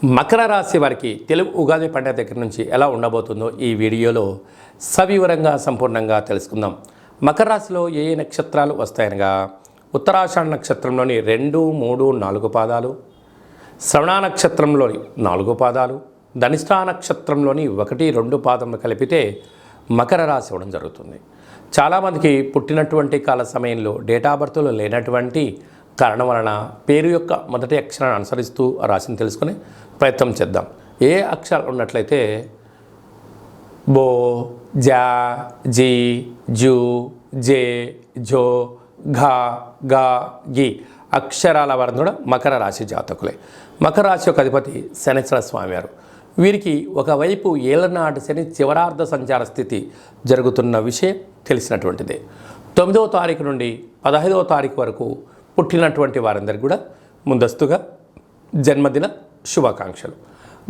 మకర రాశి వారికి తెలుగు ఉగాది పండుగ దగ్గర నుంచి ఎలా ఉండబోతుందో ఈ వీడియోలో సవివరంగా సంపూర్ణంగా తెలుసుకుందాం. మకర రాశిలో ఏ ఏ నక్షత్రాలు వస్తాయనగా ఉత్తరాషాఢ నక్షత్రంలోని 2, 3, 4 పాదాలు, శ్రవణ నక్షత్రంలోని 4 పాదాలు, ధనిష్ఠా నక్షత్రంలోని 1, 2 పాదములు కలిపితే మకర రాశి ఇవ్వడం జరుగుతుంది. చాలామందికి పుట్టినటువంటి కాల సమయంలో డేటా బర్త్లో లేనటువంటి కారణం వలన పేరు యొక్క మొదటి అక్షరాన్ని అనుసరిస్తూ ఆ రాశిని తెలుసుకుని ప్రయత్నం చేద్దాం. ఏ అక్షరాలు ఉన్నట్లయితే బో, జా, జీ, జూ, జే, జో, ఘా, గా, గి అక్షరాల వారు కూడా మకర రాశి జాతకులే. మకర రాశి యొక్క అధిపతి శనీశ్వర స్వామివారు. వీరికి ఒకవైపు ఏళ్ళనాటి శని చివరార్ధ సంచార స్థితి జరుగుతున్న విషయం తెలిసినటువంటిదే. 9వ తారీఖు నుండి 15వ తారీఖు వరకు పుట్టినటువంటి వారందరికీ కూడా ముందస్తుగా జన్మదిన శుభాకాంక్షలు.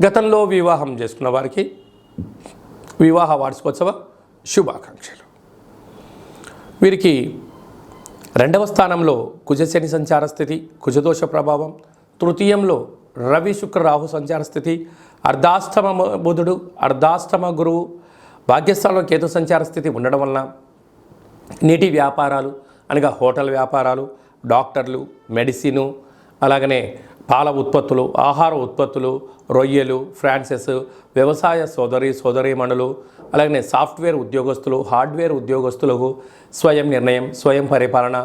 గతంలో వివాహం చేసుకున్న వారికి వివాహ వార్షికోత్సవ శుభాకాంక్షలు. వీరికి 2వ స్థానంలో కుజశని సంచార స్థితి, కుజదోష ప్రభావం. తృతీయంలో రవి శుక్ర రాహు సంచార స్థితి, అర్ధాష్టమ బుధుడు, అర్ధాష్టమ గురువు, భాగ్యస్థానంలో కేతు సంచార స్థితి ఉండడం వలన నీటి వ్యాపారాలు అనగా హోటల్ వ్యాపారాలు, డాక్టర్లు, మెడిసిను, అలాగనే పాల ఉత్పత్తులు, ఆహార ఉత్పత్తులు, రొయ్యలు, ఫ్రాన్సెస్, వ్యవసాయ సోదరీమణులు, అలాగనే సాఫ్ట్వేర్ ఉద్యోగస్తులు, హార్డ్వేర్ ఉద్యోగస్తులకు స్వయం నిర్ణయం, స్వయం పరిపాలన,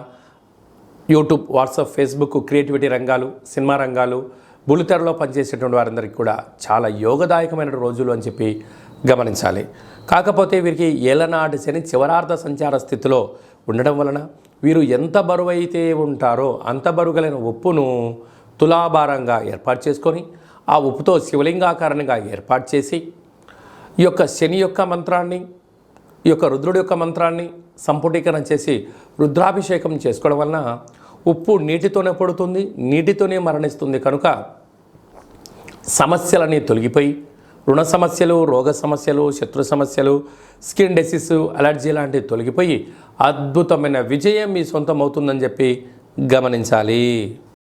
యూట్యూబ్, వాట్సాప్, ఫేస్బుక్, క్రియేటివిటీ రంగాలు, సినిమా రంగాలు, బుల్లితెరలో పనిచేసేటువంటి వారందరికీ కూడా చాలా యోగదాయకమైన రోజులు అని చెప్పి గమనించాలి. కాకపోతే వీరికి ఏళ్ళనాటి శని చివరార్ధ సంచార స్థితిలో ఉండడం వలన వీరు ఎంత బరువైతే ఉంటారో అంత బరువుగలైన ఉప్పును తులాభారంగా ఏర్పాటు చేసుకొని ఆ ఉప్పుతో శివలింగాకారంగా ఏర్పాటు చేసి ఈ యొక్క శని యొక్క మంత్రాన్ని, ఈ యొక్క రుద్రుడి యొక్క మంత్రాన్ని సంపుటీకరణ చేసి రుద్రాభిషేకం చేసుకోవడం వలన ఉప్పు నీటితోనే పడుతుంది, నీటితోనే మరణిస్తుంది. కనుక సమస్యలన్నీ తొలగిపోయి రుణ సమస్యలు, రోగ సమస్యలు, శత్రు సమస్యలు, స్కిన్ డిసీజ్, అలర్జీ లాంటివి తొలగిపోయి అద్భుతమైన విజయం మీ సొంతం అవుతుందని చెప్పి గమనించాలి.